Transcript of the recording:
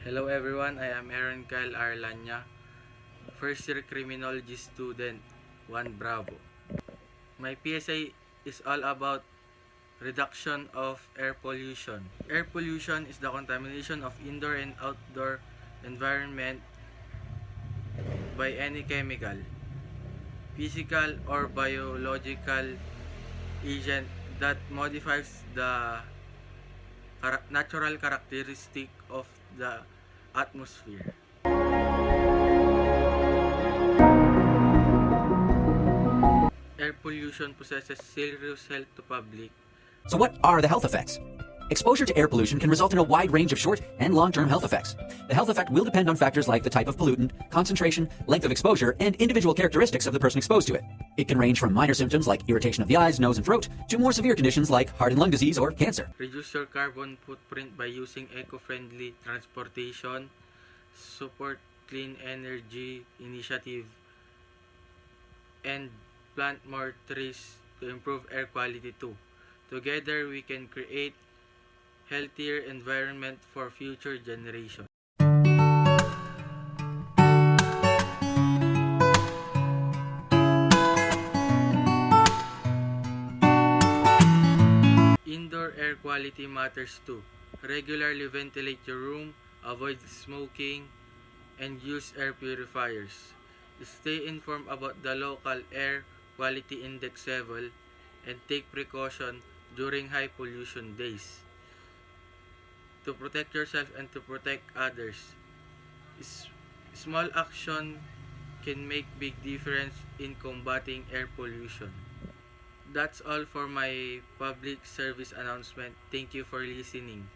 Hello everyone, I am Aaron Kyle Arlanya, first year criminology student, 1 Bravo. My PSA is all about reduction of air pollution. Air pollution is the contamination of indoor and outdoor environment by any chemical, physical or biological agent that modifies the natural characteristic of the atmosphere. Air pollution possesses serious health to public. So what are the health effects? Exposure to air pollution can result in a wide range of short and long-term health effects. The health effect will depend on factors like the type of pollutant, concentration, length of exposure, and individual characteristics of the person exposed to it. It can range from minor symptoms like irritation of the eyes, nose, and throat to more severe conditions like heart and lung disease or cancer. Reduce your carbon footprint by using eco-friendly transportation, support clean energy initiative, and plant more trees to improve air quality too. Together, we can create healthier environment for future generations. Indoor air quality matters too. Regularly ventilate your room, avoid smoking, and use air purifiers. Stay informed about the local air quality index level and take precaution during high pollution days. To protect yourself and to protect others, small action can make big difference in combating air pollution. That's all for my public service announcement. Thank you for listening.